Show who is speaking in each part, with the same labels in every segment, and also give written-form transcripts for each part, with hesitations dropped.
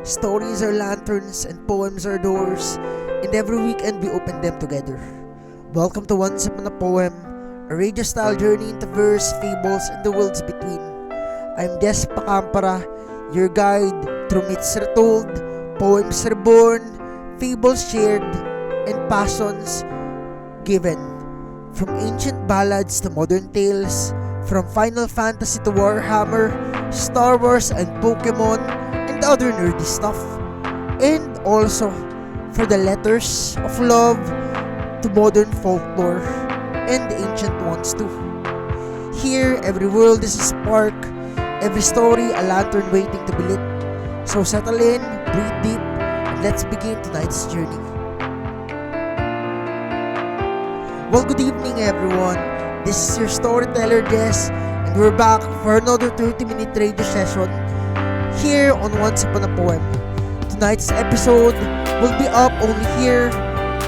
Speaker 1: Stories are lanterns and poems are doors, and every weekend we open them together. Welcome to Once Upon a Poem, a radio-style journey into verse, fables, and the worlds between. I'm Des Pacampara, your guide through myths retold, poems reborn, fables shared, and passions given. From ancient ballads to modern tales, from Final Fantasy to Warhammer, Star Wars and Pokemon, and other nerdy stuff. And also, for the letters of love to modern folklore and the ancient ones too. Here, every world is a spark, every story a lantern waiting to be lit. So settle in, breathe deep, and let's begin tonight's journey. Well, good evening everyone. This is your storyteller Des, and we're back for another 30-minute radio session here on Once Upon a Poem. Tonight's episode will be up only here,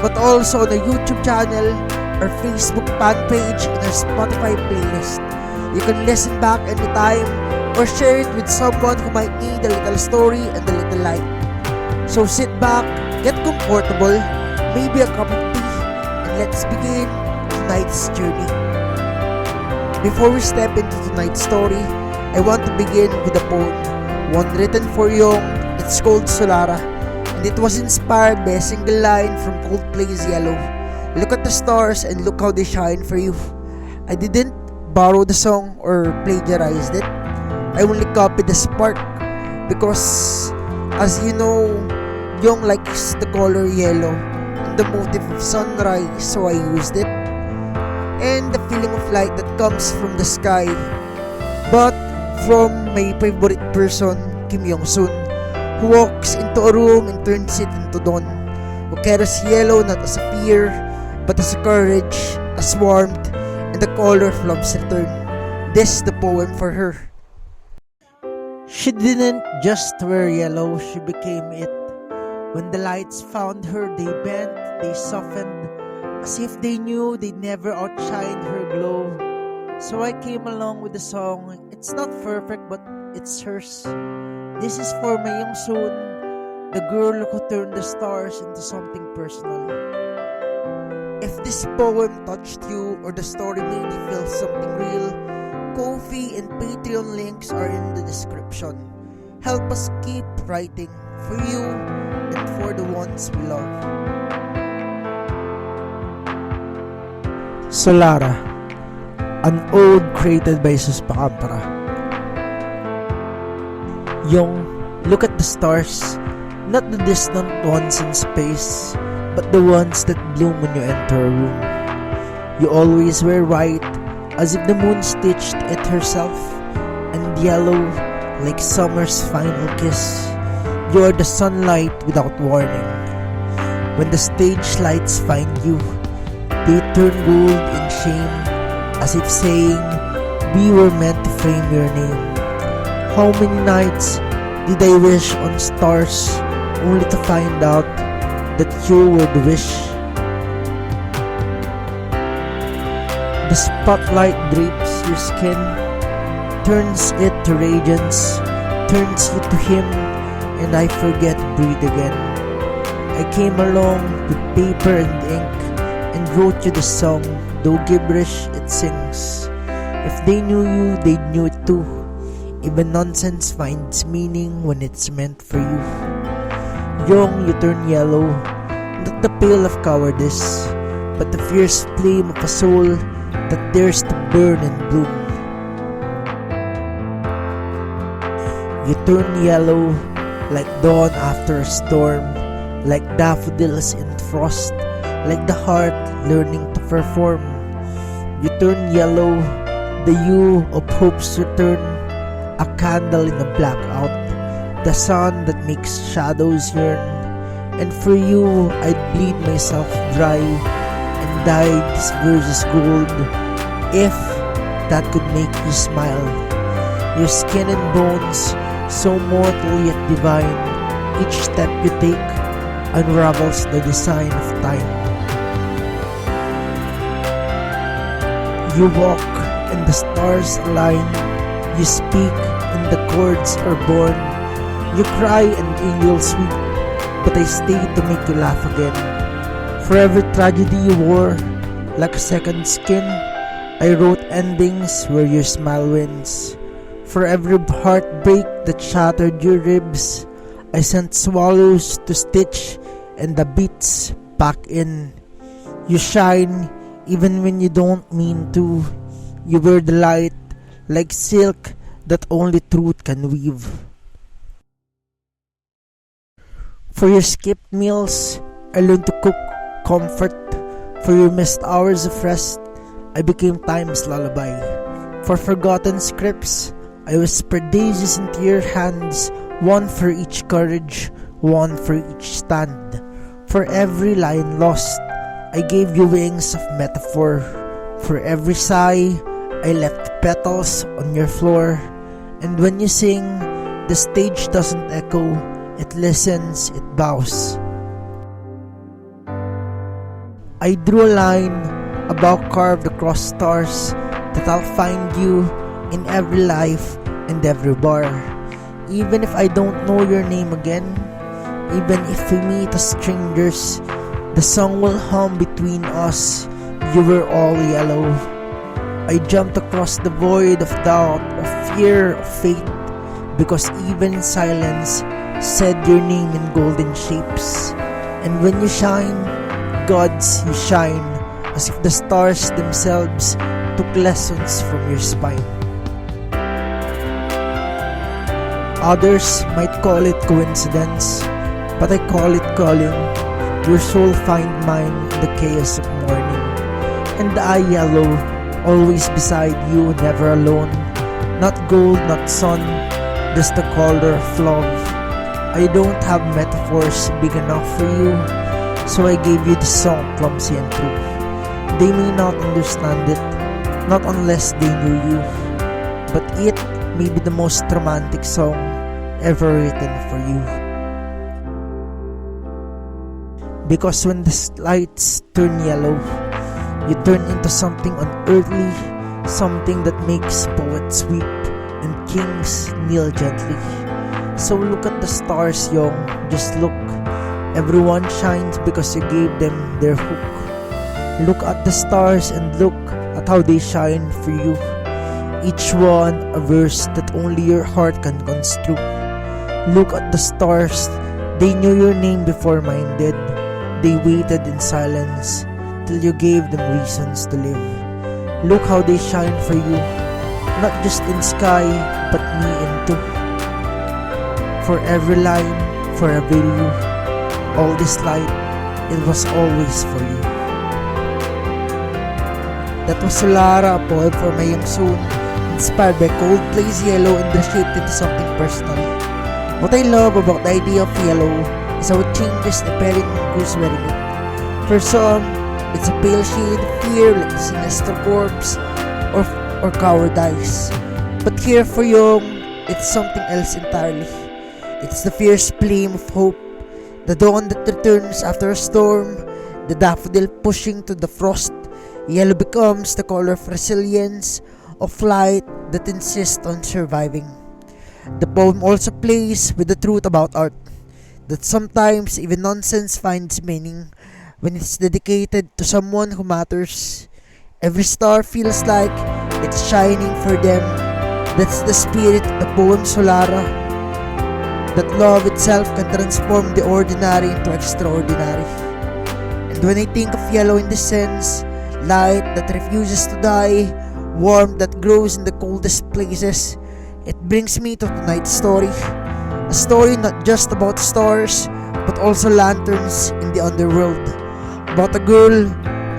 Speaker 1: but also on our YouTube channel, our Facebook fan page, and our Spotify playlist. You can listen back anytime or share it with someone who might need a little story and a little light. So sit back, get comfortable, maybe a cup of tea, and let's begin tonight's journey. Before we step into tonight's story, I want to begin with a poem, one written for Young. It's called Solara, and it was inspired by a single line from Coldplay's Yellow. Look at the stars and look how they shine for you. I didn't borrow the song or plagiarized it. I only copied the spark because, as you know, Young likes the color yellow and the motif of sunrise, so I used it. And the feeling of light that comes from the sky, but from my favorite person, Kim Yong-sun, who walks into a room and turns it into dawn, who carries yellow not as a fear, but as a courage, as warmth, and the color of love's return. This is the poem for her. She didn't just wear yellow, she became it. When the lights found her, they bent, they softened, as if they knew they'd never outshine her glow. So I came along with the song. It's not perfect, but it's hers. This is for my Yong-sun, the girl who turned the stars into something personal. If this poem touched you or the story made you feel something real, Ko-fi and Patreon links are in the description. Help us keep writing for you and for the ones we love. Solara, an ode created by Jesus Pacampara. Young, look at the stars, not the distant ones in space, but the ones that bloom when you enter a room. You always wear white, as if the moon stitched it herself, and yellow, like summer's final kiss. You are the sunlight without warning. When the stage lights find you, they turn gold in shame, as if saying, we were meant to frame your name. How many nights did I wish on stars, only to find out that you were the wish? The spotlight drapes your skin, turns it to radiance, turns you to him, and I forget to breathe again. I came along with paper and ink, and wrote you the song, though gibberish it sings. If they knew you, they knew it too. Even nonsense finds meaning when it's meant for you. Young, you turn yellow, not the pale of cowardice, but the fierce flame of a soul that dares to burn and bloom. You turn yellow like dawn after a storm, like daffodils in frost, like the heart learning to perform. You turn yellow, the hue of hope's return, a candle in a blackout, the sun that makes shadows yearn. And for you, I'd bleed myself dry and dye these verses gold, if that could make you smile. Your skin and bones, so mortal yet divine, each step you take unravels the design of time. You walk and the stars align, you speak and the chords are born. You cry and angels weep, but I stay to make you laugh again. For every tragedy you wore, like a second skin, I wrote endings where your smile wins. For every heartbreak that shattered your ribs, I sent swallows to stitch and the beats back in. You shine even when you don't mean to. You wear the light like silk that only truth can weave. For your skipped meals, I learned to cook comfort. For your missed hours of rest, I became time's lullaby. For forgotten scripts, I whispered daisies into your hands, one for each courage, one for each stand. For every line lost, I gave you wings of metaphor. For every sigh, I left petals on your floor. And when you sing, the stage doesn't echo, it listens, it bows. I drew a line above carved across stars that I'll find you in every life and every bar. Even if I don't know your name again, even if we meet as strangers, the song will hum between us. You were all yellow. I jumped across the void of doubt, of fear, of fate, because even silence said your name in golden shapes. And when you shine, gods, you shine, as if the stars themselves took lessons from your spine. Others might call it coincidence, but I call it calling. Your soul find mine in the chaos of morning. And I yellow, always beside you, never alone. Not gold, not sun, just the color of love. I don't have metaphors big enough for you, so I gave you the song clumsy and true. They may not understand it, not unless they knew you, but it may be the most romantic song ever written for you. Because when the lights turn yellow, you turn into something unearthly, something that makes poets weep and kings kneel gently. So look at the stars, young, just look. Everyone shines because you gave them their hook. Look at the stars and look at how they shine for you. Each one a verse that only your heart can construe. Look at the stars, they knew your name before mine did. They waited in silence till you gave them reasons to live. Look how they shine for you, not just in sky, but me in too. For every line, for every you, all this light, it was always for you. That was Solara, a poem for my young soon, inspired by Coldplay's Yellow and reshaped into something personal. What I love about the idea of yellow is how it changes depending on who's wearing it. For some, it's a pale shade of fear like the sinister corpse or cowardice. But here for Young, it's something else entirely. It's the fierce flame of hope, the dawn that returns after a storm, the daffodil pushing to the frost. Yellow becomes the color of resilience, of light that insists on surviving. The poem also plays with the truth about art, that sometimes even nonsense finds meaning when it's dedicated to someone who matters. Every star feels like it's shining for them. That's the spirit of the poem Solara, that love itself can transform the ordinary into extraordinary. And when I think of yellow in this sense, light that refuses to die, warmth that grows in the coldest places, it brings me to tonight's story. A story not just about stars, but also lanterns in the underworld. About a girl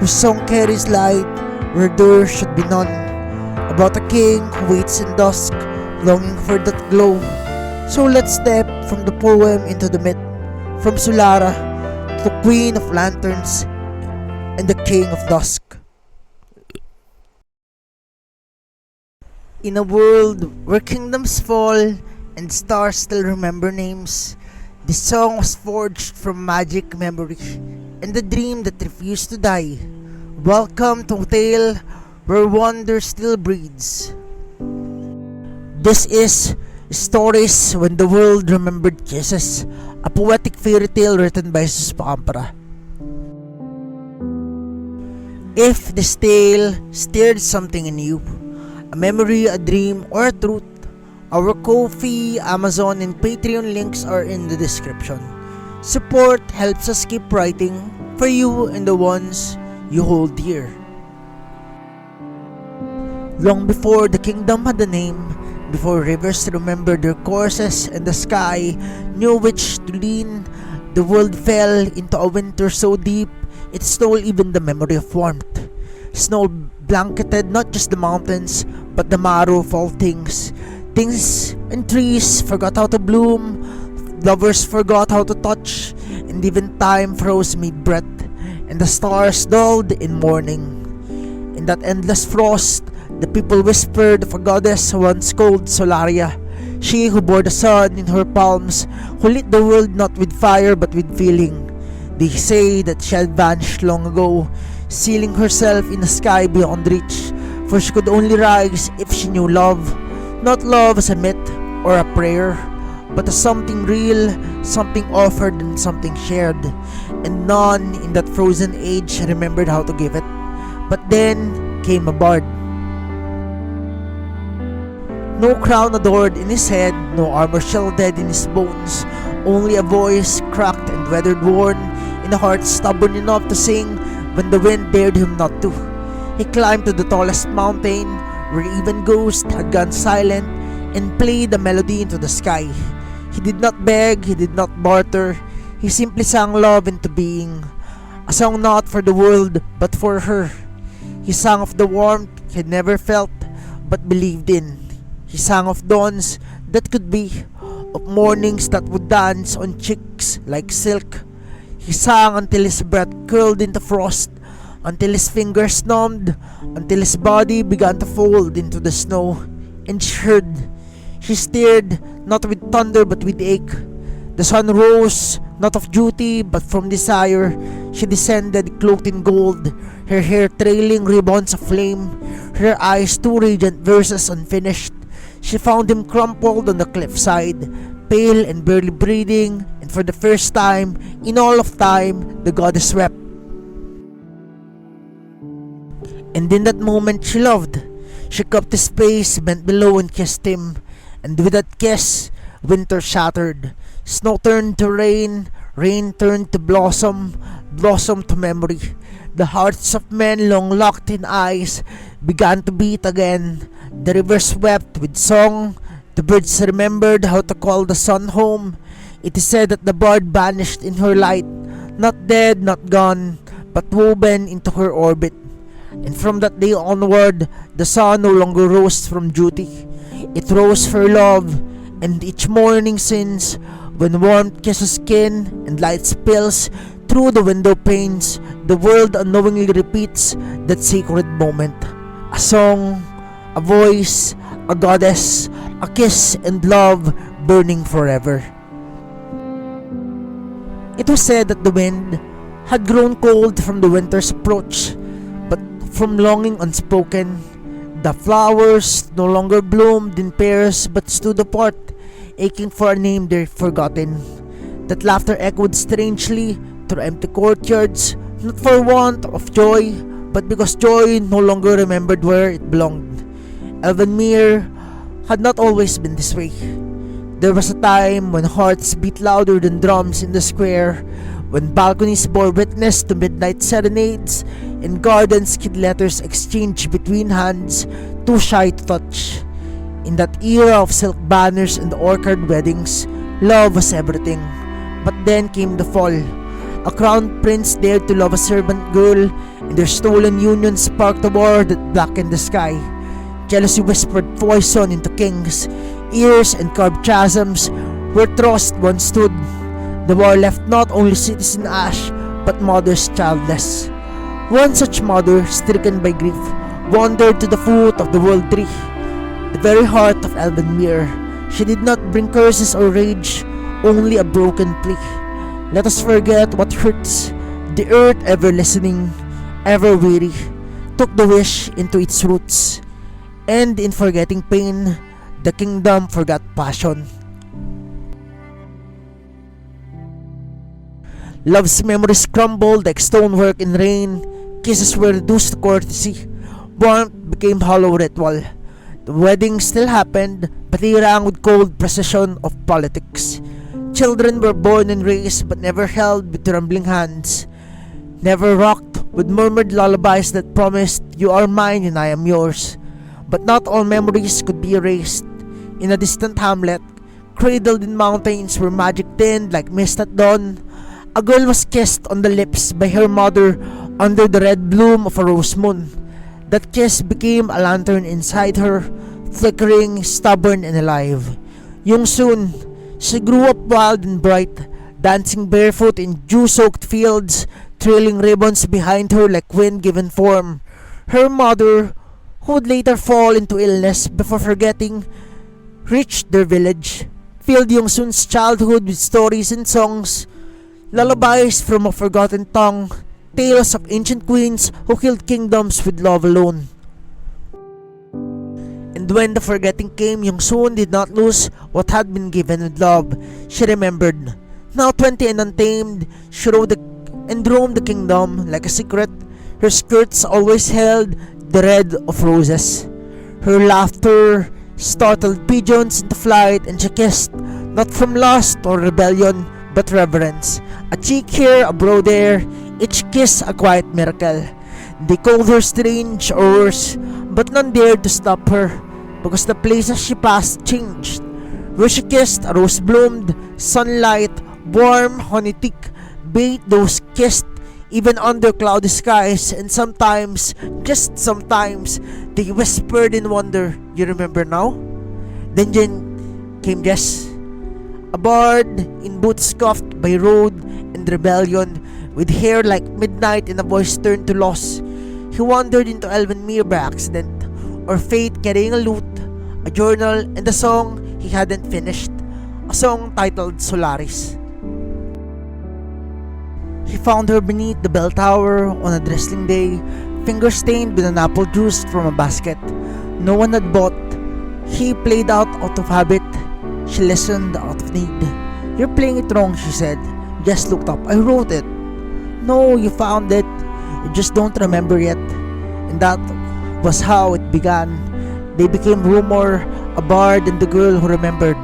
Speaker 1: whose song carries light where there should be none. About a king who waits in dusk, longing for that glow. So let's step from the poem into the myth, from Solara to the Queen of Lanterns and the King of Dusk. In a world where kingdoms fall and stars still remember names, this song was forged from magic memory and the dream that refused to die. Welcome to a tale where wonder still breathes. This is Stories When the World Remembered Kisses, a poetic fairy tale written by Jesus Pampara. If this tale stirred something in you, a memory, a dream, or a truth, our Ko-fi, Amazon, and Patreon links are in the description. Support helps us keep writing for you and the ones you hold dear. Long before the kingdom had a name, before rivers remembered their courses and the sky knew which to lean, the world fell into a winter so deep it stole even the memory of warmth. Snow blanketed not just the mountains, but the marrow of all things. Things and trees forgot how to bloom, lovers forgot how to touch, and even time froze mid-breath, and the stars dulled in mourning. In that endless frost, the people whispered of a goddess once called Solaria, she who bore the sun in her palms, who lit the world not with fire but with feeling. They say that she had vanished long ago, sealing herself in a sky beyond reach, for she could only rise if she knew love, not love as a myth or a prayer, but as something real, something offered and something shared, and none in that frozen age remembered how to give it. But then came a bard. No crown adored in his head, no armor shielded in his bones, only a voice cracked and weathered worn, in a heart stubborn enough to sing when the wind dared him not to. He climbed to the tallest mountain, where even ghosts had gone silent, and played a melody into the sky. He did not beg, he did not barter, he simply sang love into being, a song not for the world but for her. He sang of the warmth he had never felt but believed in. He sang of dawns that could be, of mornings that would dance on cheeks like silk. He sang until his breath curled into frost, until his fingers numbed, until his body began to fold into the snow. And she heard. She stirred, not with thunder but with ache. The sun rose, not of duty but from desire. She descended cloaked in gold, her hair trailing ribbons of flame, her eyes two radiant verses unfinished. She found him crumpled on the cliffside, pale and barely breathing, and for the first time in all of time, the goddess wept. And in that moment she loved. She cupped his face, bent below and kissed him. And with that kiss, winter shattered. Snow turned to rain, rain turned to blossom, blossom to memory. The hearts of men long locked in ice began to beat again. The rivers wept with song. The birds remembered how to call the sun home. It is said that the bard vanished in her light, not dead, not gone, but woven into her orbit. And from that day onward, the sun no longer rose from duty. It rose for love, and each morning since, when warmth kisses skin and light spills through the window panes, the world unknowingly repeats that sacred moment. A song, a voice, a goddess, a kiss and love burning forever. It was said that the wind had grown cold from the winter's approach, but from longing unspoken, the flowers no longer bloomed in pairs but stood apart, aching for a name they'd forgotten. That laughter echoed strangely through empty courtyards, not for want of joy, but because joy no longer remembered where it belonged. Elvenmere had not always been this way. There was a time when hearts beat louder than drums in the square, when balconies bore witness to midnight serenades, and gardens kid letters exchanged between hands too shy to touch. In that era of silk banners and orchard weddings, love was everything. But then came the fall. A crowned prince dared to love a servant girl, and their stolen union sparked a war that blackened the sky. Jealousy whispered poison into kings' ears and carved chasms where trust once stood. The war left not only cities in ash, but mothers childless. One such mother, stricken by grief, wandered to the foot of the world tree, the very heart of Elvenmere. She did not bring curses or rage, only a broken plea. Let us forget what hurts. The earth, ever listening, ever weary, took the wish into its roots. And in forgetting pain, The kingdom forgot passion. Love's memories crumbled like stonework in rain. Kisses were reduced to courtesy. Warmth became hollow ritual. The wedding still happened, but they rang with cold precision of politics. Children were born and raised, but never held with trembling hands. Never rocked with murmured lullabies that promised, "You are mine and I am yours." But not all memories could be erased. In a distant hamlet, cradled in mountains where magic thinned like mist at dawn, a girl was kissed on the lips by her mother under the red bloom of a rose moon. That kiss became a lantern inside her, flickering, stubborn, and alive. Young soon, she grew up wild and bright, dancing barefoot in dew-soaked fields, trailing ribbons behind her like wind given form. Her mother, who would later fall into illness before forgetting, reached their village, filled Young-soon's childhood with stories and songs, lullabies from a forgotten tongue, tales of ancient queens who killed kingdoms with love alone. And when the forgetting came, Young-soon did not lose what had been given with love. She remembered. Now 20 and untamed, she roamed the kingdom like a secret. Her skirts always held the red of roses. Her laughter startled pigeons into flight, and she kissed, not from lust or rebellion, but reverence. A cheek here, a brow there, each kiss a quiet miracle. They called her strange or worse, but none dared to stop her, because the places she passed changed. Where she kissed, a rose bloomed, sunlight, warm, honey thick, bathed those kissed even under cloudy skies, and sometimes, just sometimes, they whispered in wonder, "You remember now?" Then came Jess, a bard in boots scuffed by road and rebellion, with hair like midnight and a voice turned to loss. He wandered into Elvenmere by accident, or fate, carrying a lute, a journal, and a song he hadn't finished, a song titled Solaris. He found her beneath the bell tower on a drizzling day, fingers stained with an apple juice from a basket no one had bought. He played out of habit. She listened out of need. "You're playing it wrong," she said. Jess looked up. "I wrote it." "No, you found it. You just don't remember yet." And that was how it began. They became rumor, a bard and the girl who remembered.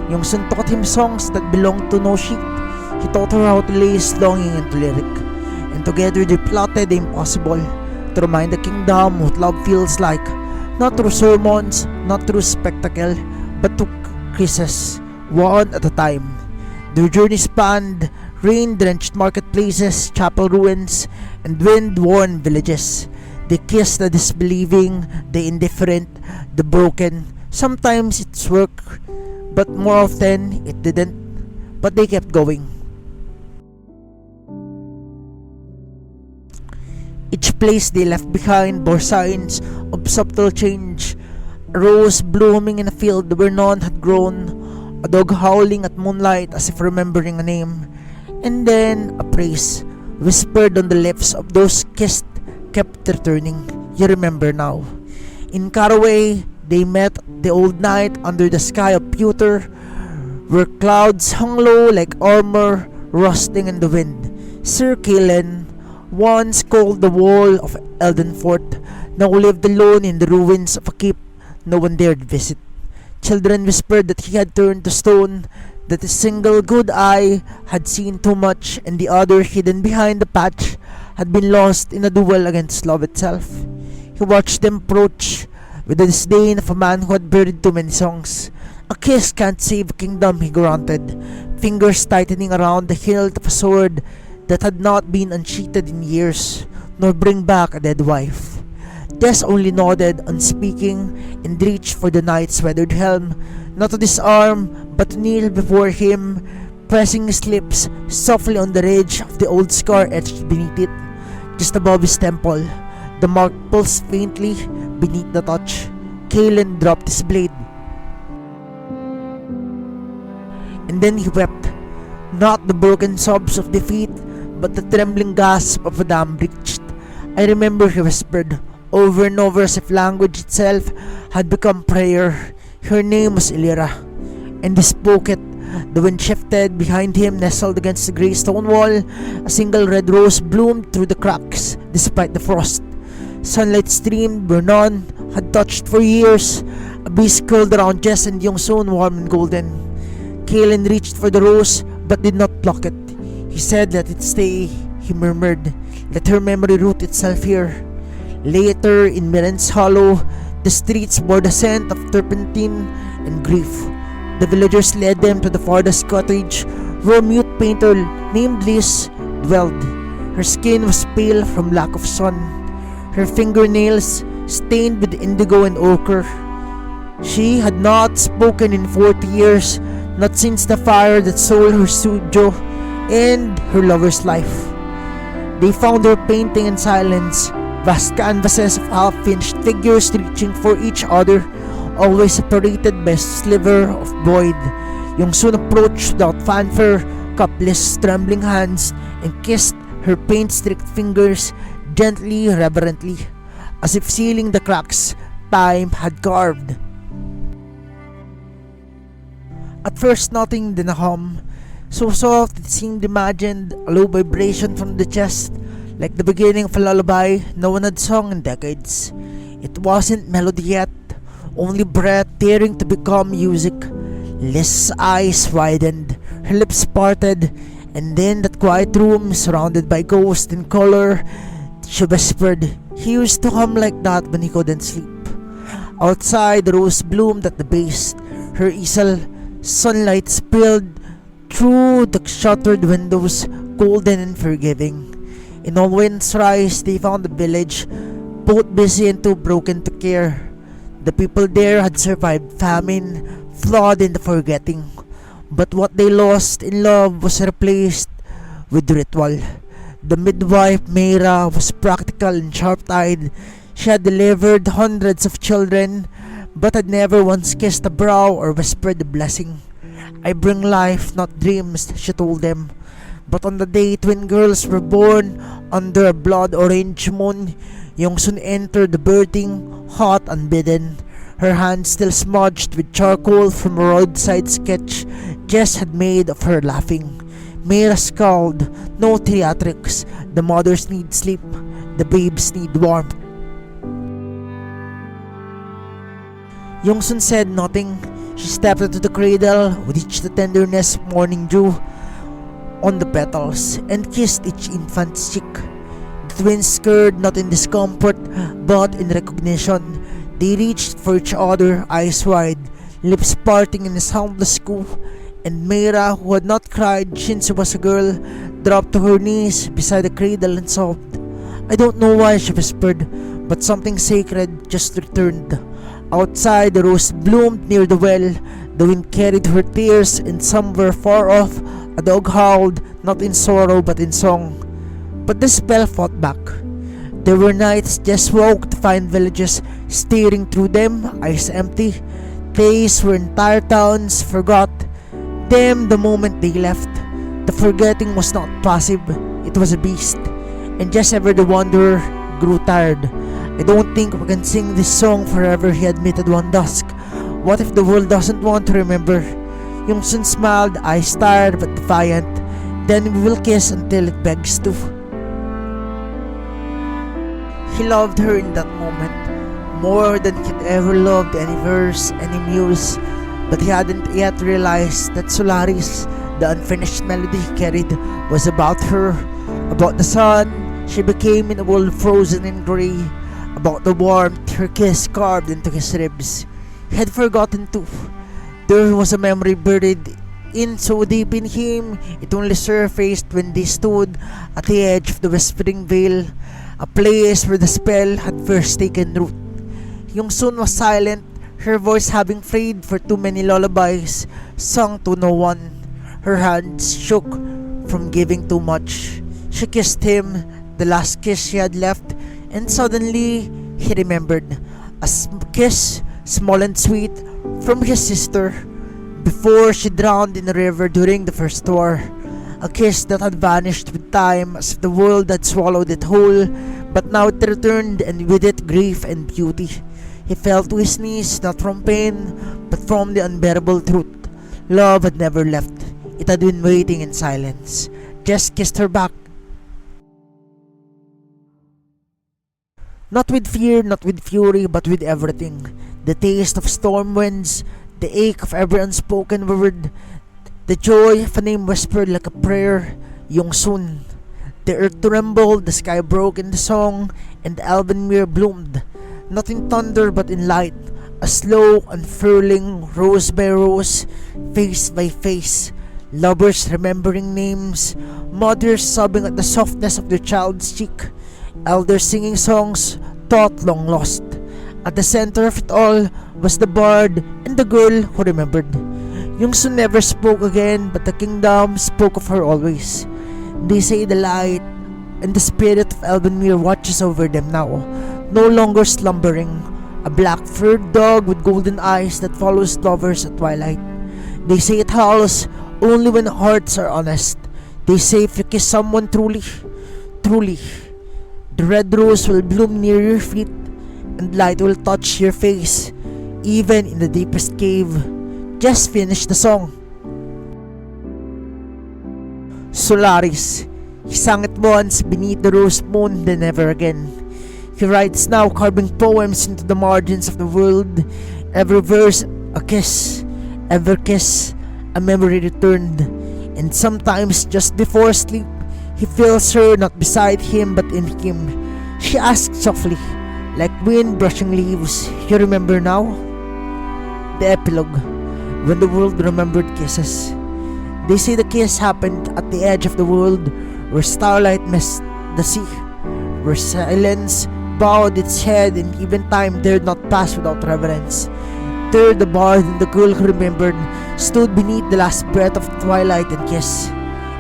Speaker 1: Young-soon taught him songs that belonged to no sheet. He taught her how to lace longing into lyric. And together they plotted the impossible, to remind the kingdom what love feels like. Not through sermons, not through spectacle, but through kisses, one at a time. Their journey spanned rain-drenched marketplaces, chapel ruins, and wind-worn villages. They kissed the disbelieving, the indifferent, the broken. Sometimes it's work, but more often it didn't. But they kept going. Each place they left behind bore signs of subtle change. A rose blooming in a field where none had grown, a dog howling at moonlight as if remembering a name, and then a praise whispered on the lips of those kissed kept returning. "You remember now." In Caraway, they met the old night under the sky of pewter, where clouds hung low like armor rusting in the wind. Sir Kalen once called the wall of Eldenfort, now lived alone in the ruins of a keep no one dared visit. Children whispered that he had turned to stone, that a single good eye had seen too much, and the other, hidden behind the patch, had been lost in a duel against love itself. He watched them approach with the disdain of a man who had buried too many songs. "A kiss can't save a kingdom," he grunted, fingers tightening around the hilt of a sword that had not been unsheathed in years, nor bring back a dead wife. Jess only nodded, unspeaking, and reached for the knight's weathered helm, not to disarm, but to kneel before him, pressing his lips softly on the ridge of the old scar etched beneath it, just above his temple. The mark pulsed faintly beneath the touch. Kalen dropped his blade. And then he wept, not the broken sobs of defeat, but the trembling gasp of a dam breached. "I remember," he whispered, over and over as if language itself had become prayer. Her name was Illyra, and he spoke it. The wind shifted behind him, nestled against the grey stone wall. A single red rose bloomed through the cracks, despite the frost. Sunlight streamed where none had touched for years. A breeze curled around Jess and Yongsun, warm and golden. Kaelin reached for the rose, but did not pluck it. He said, "Let it stay," he murmured. "Let her memory root itself here." Later, in Miren's Hollow, the streets bore the scent of turpentine and grief. The villagers led them to the farthest cottage, where a mute painter named Liz dwelled. Her skin was pale from lack of sun, her fingernails stained with indigo and ochre. She had not spoken in 40 years, not since the fire that sold her studio and her lover's life. They found her painting in silence, vast canvases of half-finished figures reaching for each other, always separated by a sliver of void. Yongsun approached without fanfare, cupless, trembling hands, and kissed her paint-streaked fingers gently, reverently, as if sealing the cracks time had carved. At first nothing, then a hum, so soft it seemed imagined, a low vibration from the chest, like the beginning of a lullaby no one had sung in decades. It wasn't melody yet, only breath daring to become music. Liz's eyes widened, her lips parted, and then that quiet room surrounded by ghosts and color, she whispered, "He used to hum like that when he couldn't sleep." Outside, the rose bloomed at the base, her easel, sunlight spilled through the shuttered windows, golden and forgiving. In Allwin's Rise, they found the village both busy and too broken to care. The people there had survived famine, flawed in the forgetting, but what they lost in love was replaced with ritual. The midwife, Meira, was practical and sharp-eyed. She had delivered hundreds of children, but had never once kissed a brow or whispered a blessing. "I bring life, not dreams," she told them. But on the day twin girls were born under a blood-orange moon, Yongsun entered the birthing, hot, unbidden. Her hands still smudged with charcoal from a roadside sketch Jess had made of her laughing. Meira scowled. "No theatrics. The mothers need sleep. The babes need warmth." Yongsun said nothing. She stepped into the cradle with each the tenderness of morning dew on the petals and kissed each infant's cheek. The twins stirred not in discomfort but in recognition. They reached for each other, eyes wide, lips parting in a soundless coo, and Meira, who had not cried since she was a girl, dropped to her knees beside the cradle and sobbed. "I don't know why," she whispered, "but something sacred just returned." Outside, the rose bloomed near the well. The wind carried her tears, and somewhere far off, a dog howled, not in sorrow but in song. But the spell fought back. There were nights Jess woke to find villages staring through them, eyes empty. Days where entire towns forgot them the moment they left. The forgetting was not passive, it was a beast. And Jess, ever the wanderer, grew tired. "I don't think we can sing this song forever," he admitted one dusk. "What if the world doesn't want to remember?" Yongsun smiled, eyes tired but defiant. "Then we will kiss until it begs to." He loved her in that moment, more than he'd ever loved any verse, any muse, but he hadn't yet realized that Solaris, the unfinished melody he carried, was about her, about the sun she became in a world frozen in grey, about the warmth her kiss carved into his ribs. He had forgotten too. There was a memory buried in so deep in him, it only surfaced when they stood at the edge of the whispering veil, a place where the spell had first taken root. Yongsun was silent, her voice having frayed for too many lullabies, sung to no one. Her hands shook from giving too much. She kissed him, the last kiss she had left, and suddenly he remembered. A kiss, small and sweet, from his sister, before she drowned in a river during the First War. A kiss that had vanished with time as if the world had swallowed it whole, but now it returned, and with it grief and beauty. He fell to his knees, not from pain, but from the unbearable truth. Love had never left. It had been waiting in silence. Jess kissed her back. Not with fear, not with fury, but with everything. The taste of storm winds, the ache of every unspoken word, the joy of a name whispered like a prayer. Yung soon. The earth trembled, the sky broke into song, and the elven mirror bloomed. Not in thunder, but in light. A slow unfurling, rose by rose, face by face. Lovers remembering names, mothers sobbing at the softness of their child's cheek, elders singing songs thought long lost. At the center of it all was the bard and the girl who remembered. Yongsun never spoke again, but the kingdom spoke of her always. They say the light and the spirit of Elvenmere watches over them now, no longer slumbering, a black-furred dog with golden eyes that follows lovers at twilight. They say it howls only when hearts are honest. They say if you kiss someone truly, the red rose will bloom near your feet and light will touch your face, even in the deepest cave. Just finish the song. Solaris. He sang it once beneath the rose moon, then never again. He writes now, carving poems into the margins of the world. Every verse a kiss, every kiss a memory returned. And sometimes just before sleep, he feels her not beside him but in him. She asks softly, like wind brushing leaves, "You remember now?" The epilogue. When the world remembered kisses. They say the kiss happened at the edge of the world, where starlight missed the sea, where silence bowed its head and even time dared not pass without reverence. There the bard and the girl who remembered stood beneath the last breath of twilight and kiss.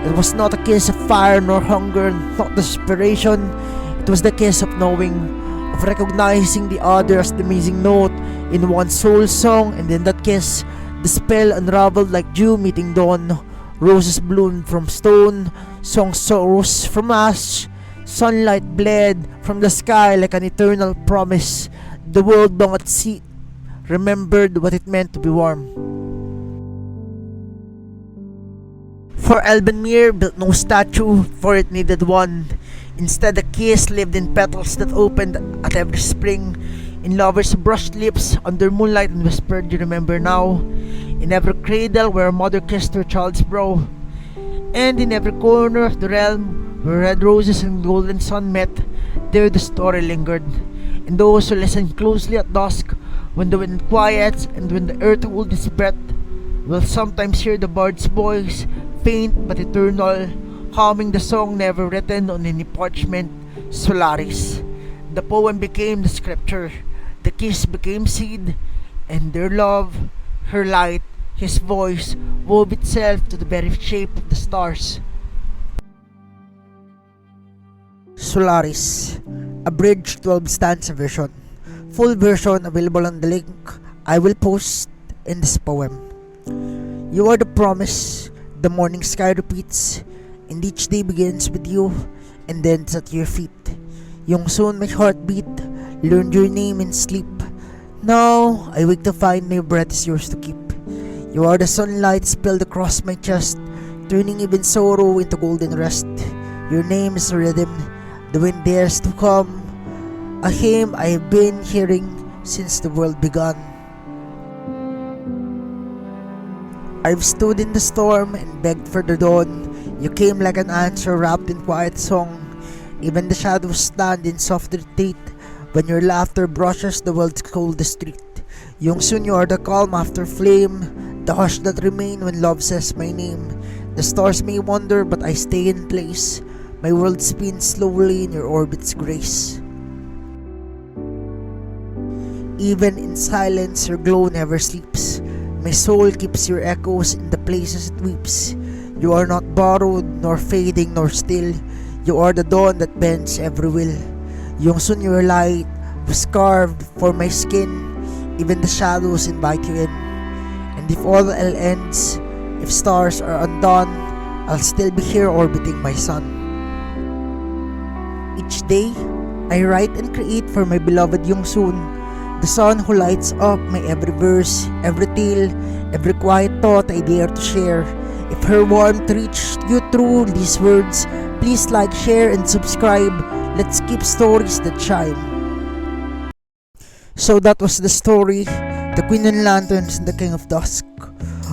Speaker 1: It was not a kiss of fire nor hunger, not desperation. It was the kiss of knowing, of recognizing the other as the amazing note in one soul song, and in that kiss, the spell unraveled like dew meeting dawn. Roses bloomed from stone, songs rose from ash, sunlight bled from the sky like an eternal promise. The world long at sea remembered what it meant to be warm. For Elbenmere built no statue, for it needed one. Instead, a kiss lived in petals that opened at every spring, in lovers' brushed lips under moonlight and whispered, "You remember now?" In every cradle where a mother kissed her child's brow, and in every corner of the realm where red roses and golden sun met, there the story lingered. And those who listen closely at dusk, when the wind quiets and when the earth holds its breath, will sometimes hear the bard's voice, faint but eternal, humming the song never written on any parchment, Solaris. The poem became the scripture, the kiss became seed, and their love, her light, his voice, wove itself to the very shape of the stars. Solaris, abridged 12 stanza version. Full version available on the link I will post in this poem. You are the promise, the morning sky repeats, and each day begins with you and ends at your feet. Yung soon my heartbeat learned your name in sleep. Now I wake to find my breath is yours to keep. You are the sunlight spilled across my chest, turning even sorrow into golden rest. Your name is a rhythm, the wind dares to come, a hymn I have been hearing since the world began. I've stood in the storm and begged for the dawn. You came like an answer wrapped in quiet song. Even the shadows stand in soft retreat when your laughter brushes the world's coldest street. Yung soon you are the calm after flame, the hush that remain when love says my name. The stars may wander but I stay in place. My world spins slowly in your orbit's grace. Even in silence your glow never sleeps. My soul keeps your echoes in the places it weeps. You are not borrowed, nor fading, nor still. You are the dawn that bends every will. Yung soon your light was carved for my skin. Even the shadows invite you in. And if all ends, if stars are undone, I'll still be here orbiting my sun. Each day, I write and create for my beloved Yung soon. the sun who lights up my every verse, every tale, every quiet thought I dare to share. If her warmth reached you through these words, please like, share, and subscribe. Let's keep stories that shine. So that was the story, The Queen and Lanterns and the King of Dusk.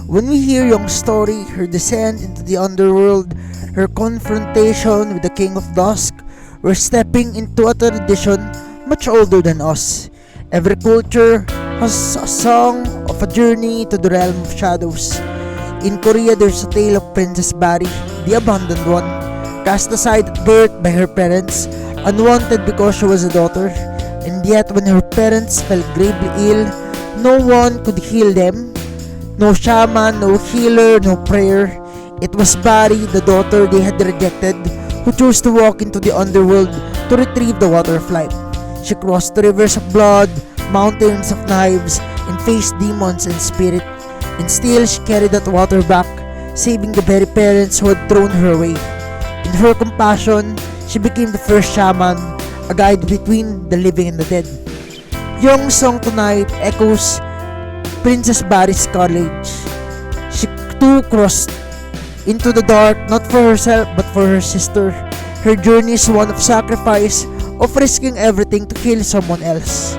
Speaker 1: When we hear Young's story, her descent into the underworld, her confrontation with the King of Dusk, we're stepping into a tradition much older than us. Every culture has a song of a journey to the realm of shadows. In Korea, there's a tale of Princess Barry, the abandoned one, cast aside at birth by her parents, unwanted because she was a daughter, and yet when her parents fell gravely ill, no one could heal them. No shaman, no healer, no prayer. It was Barry, the daughter they had rejected, who chose to walk into the underworld to retrieve the water of life. She crossed the rivers of blood, mountains of knives, and faced demons and spirit. And still she carried that water back, saving the very parents who had thrown her away. In her compassion, she became the first shaman, a guide between the living and the dead. Young's song tonight echoes Princess Barry's courage. She too crossed into the dark, not for herself but for her sister. Her journey is one of sacrifice, of risking everything to heal someone else.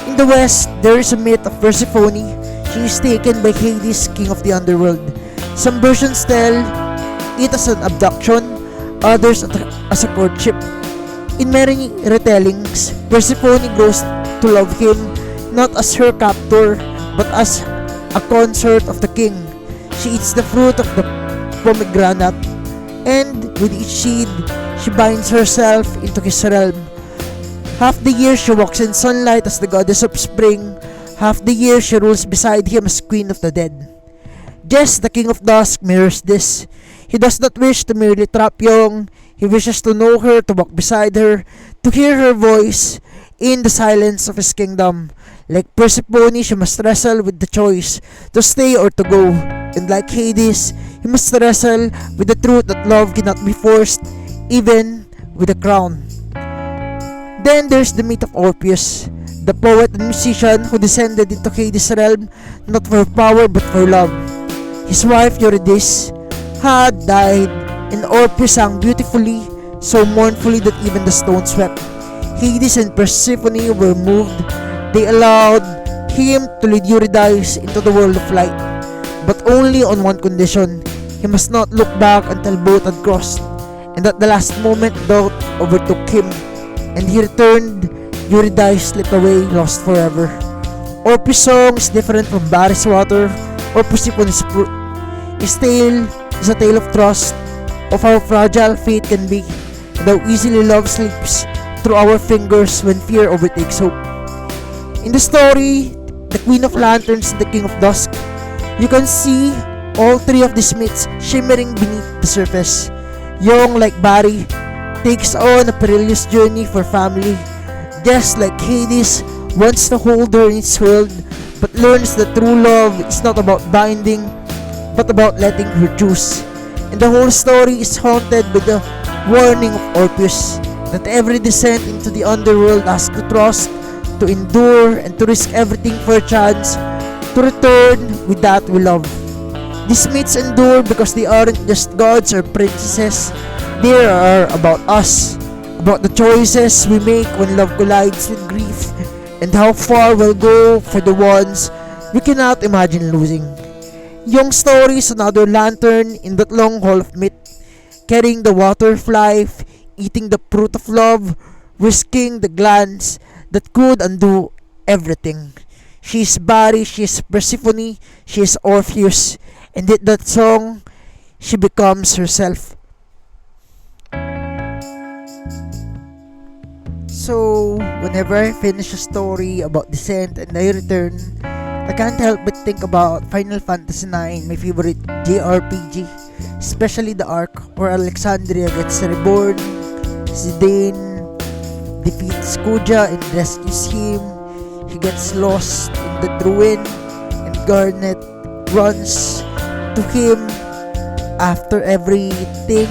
Speaker 1: In the West, there is a myth of Persephone. She is taken by Hades, king of the underworld. Some versions tell it as an abduction, others as a courtship. In many retellings, Persephone grows to love him not as her captor but as a consort of the king. She eats the fruit of the pomegranate, and with each seed, she binds herself into his realm. Half the year she walks in sunlight as the goddess of spring, half the year she rules beside him as queen of the dead. Jess, the king of dusk, mirrors this. He does not wish to merely trap Young, he wishes to know her, to walk beside her, to hear her voice in the silence of his kingdom. Like Persephone, she must wrestle with the choice to stay or to go. And like Hades, he must wrestle with the truth that love cannot be forced, even with a crown. Then there's the myth of Orpheus, the poet and musician who descended into Hades' realm not for power but for love. His wife Eurydice had died, and Orpheus sang beautifully, so mournfully that even the stones wept. Hades and Persephone were moved. They allowed him to lead Eurydice into the world of light, but only on one condition: he must not look back until both had crossed. And at the last moment, doubt overtook him, and he returned. Eurydice slipped away, lost forever. Orpheus' song is different from Barry's water or Persephone's fruit. His tale is a tale of trust, of how fragile fate can be, and how easily love slips through our fingers when fear overtakes hope. In the story, the Queen of Lanterns and the King of Dusk, you can see all three of these myths shimmering beneath the surface. Young, like Barry, takes on a perilous journey for family. Just like Hades, wants to hold her in its world, but learns that true love is not about binding, but about letting her choose. And the whole story is haunted by the warning of Orpheus, that every descent into the underworld has to trust, to endure, and to risk everything for a chance to return with that we love. These myths endure because they aren't just gods or princesses. They are about us, about the choices we make when love collides with grief, and how far we'll go for the ones we cannot imagine losing. Young's story is another lantern in that long hall of myth, carrying the water of life, eating the fruit of love, risking the glance that could undo everything. She is Barry, she is Persephone, she is Orpheus, and in that song, she becomes herself. So, whenever I finish a story about descent and I return, I can't help but think about Final Fantasy IX, my favorite JRPG, especially the arc where Alexandria gets reborn, Zidane defeats Kuja and rescues him, he gets lost in the ruin, and Garnet runs to him after everything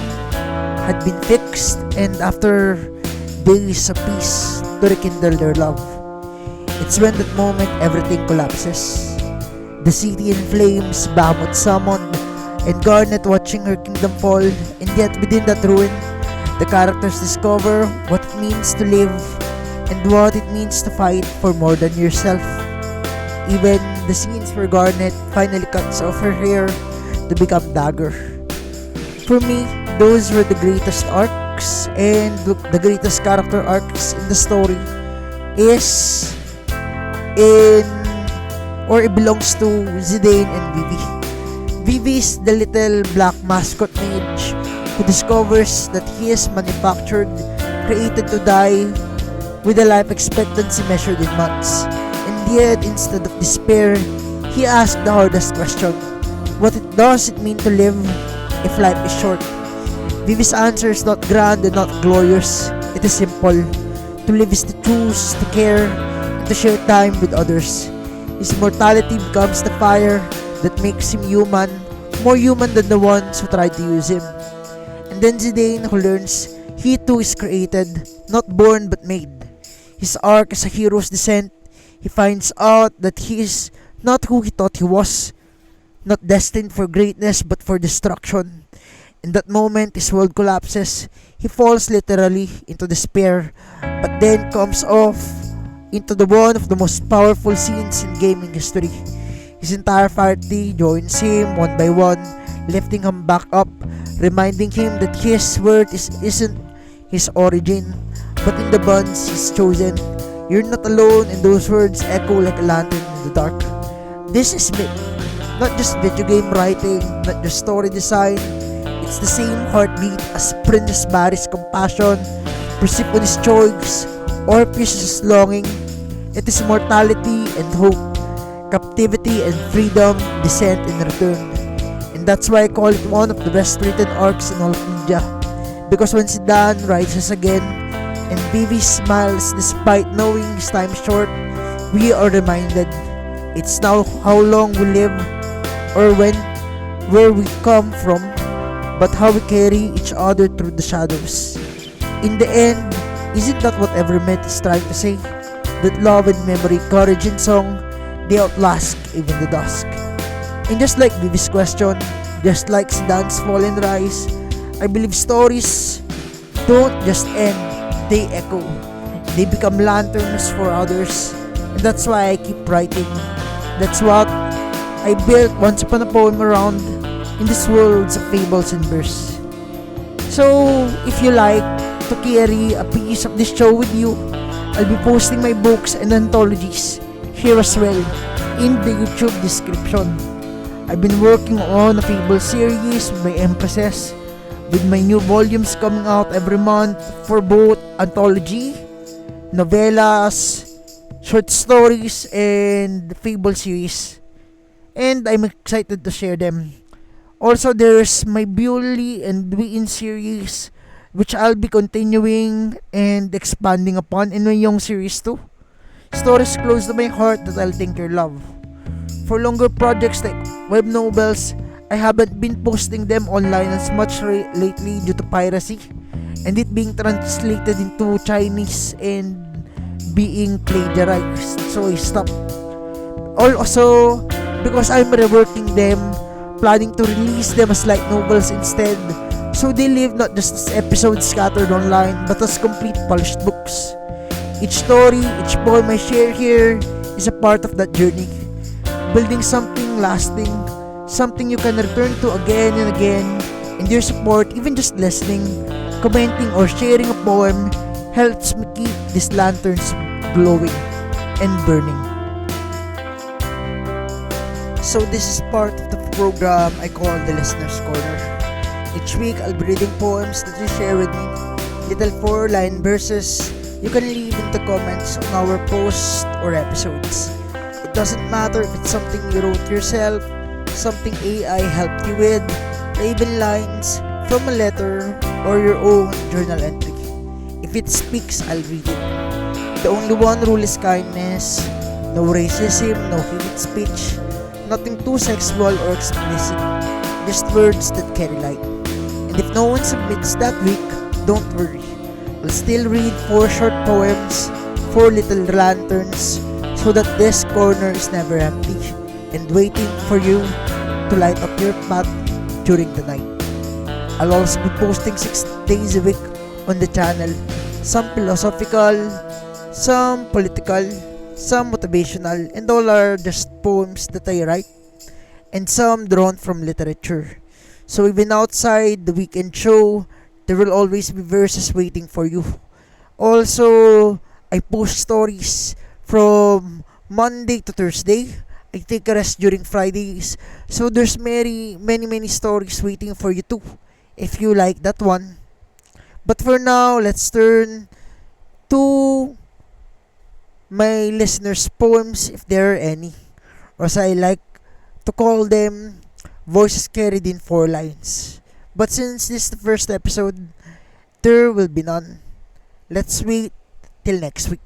Speaker 1: had been fixed and after days of peace to rekindle their love. It's when that moment everything collapses. The city in flames, Bahamut summoned, and Garnet watching her kingdom fall, and yet within that ruin, the characters discover what it means to live and what it means to fight for more than yourself. Even the scenes where Garnet finally cuts off her hair to become Dagger. For me, those were the greatest arcs, and the greatest character arcs in the story is in or it belongs to Zidane and Vivi. Vivi is the little black mascot mage who discovers that he is manufactured, created to die with a life expectancy measured in months. And yet, instead of despair, he asks the hardest question: what does it mean to live if life is short? Vivi's answer is not grand and not glorious. It is simple. To live is to choose, to care, and to share time with others. His mortality becomes the fire that makes him human, more human than the ones who tried to use him. And then Zidane, who learns he too is created, not born but made. His arc as a hero's descent, he finds out that he is not who he thought he was, not destined for greatness but for destruction. In that moment, his world collapses. He falls literally into despair, but then comes off into the one of the most powerful scenes in gaming history. His entire party joins him one by one, lifting him back up, reminding him that his worth isn't his origin, but in the bonds he's chosen. You're not alone, and those words echo like a lantern in the dark. This is myth, not just video game writing, not just story design. It's the same heartbeat as Princess Barry's compassion, Persephone's choice, Orpheus' longing. It is mortality and hope, captivity and freedom, descent and return. And that's why I call it one of the best written arcs in all of media. Because when Zidane rises again, and Vivi smiles despite knowing his time is short, we are reminded it's now how long we live, or where we come from, but how we carry each other through the shadows. In the end, isn't that what every myth is trying to say? That love and memory, courage and song, they outlast even the dusk. And just like Vivi's question, just like Zidane's fall and rise, I believe stories don't just end, they echo. They become lanterns for others, and that's why I keep writing. That's what I built once upon a poem around in this world of fables and verse. So, if you like to carry a piece of this show with you, I'll be posting my books and anthologies here as well in the YouTube description. I've been working on a Fables series with my emphasis, with my new volumes coming out every month for both anthology, novellas, short stories, and Fable series. And I'm excited to share them. Also, there's my Bewley and Dwayne series, which I'll be continuing and expanding upon in my Young series too. Stories close to my heart that I'll think you love. For longer projects like web novels, I haven't been posting them online as much lately due to piracy and it being translated into Chinese and being plagiarized, so I stopped. Also, because I'm reworking them, planning to release them as light novels instead, so they live not just as episodes scattered online but as complete polished books. Each story, each poem I share here is a part of that journey, building something lasting, something you can return to again and again, and your support, even just listening, commenting or sharing a poem, helps me keep these lanterns glowing and burning. So this is part of the program I call the Listener's Corner. Each week I'll be reading poems that you share with me, little 4-line verses you can leave in the comments on our posts or episodes. It doesn't matter if it's something you wrote yourself, something AI helped you with, or even lines from a letter or your own journal entry. If it speaks, I'll read it. The only one rule is kindness, no racism, no hate speech, nothing too sexual or explicit, just words that carry light. And if no one submits that week, don't worry. I'll still read 4 short poems, 4 little lanterns, so that this corner is never empty and waiting for you to light up your path during the night. I'll also be posting 6 days a week on the channel, some philosophical, some political, some motivational, and all are just poems that I write, and some drawn from literature. So even outside the weekend show, there will always be verses waiting for you. Also, I post stories from Monday to Thursday. I take a rest during Fridays. So there's many stories waiting for you too, if you like that one. But for now, let's turn to my listeners' poems, if there are any. Or as I like to call them, voices carried in 4 lines. But since this is the first episode, there will be none. Let's wait till next week.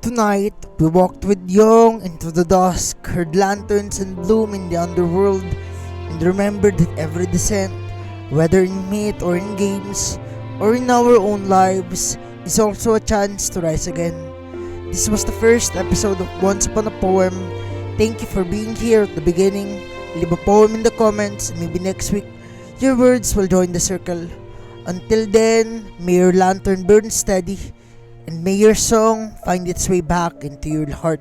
Speaker 1: Tonight, we walked with Young into the dusk, heard lanterns and bloom in the underworld, and remembered that every descent, whether in myth or in games, or in our own lives, is also a chance to rise again. This was the first episode of Once Upon a Poem. Thank you for being here at the beginning. Leave a poem in the comments, and maybe next week, your words will join the circle. Until then, may your lantern burn steady, and may your song find its way back into your heart.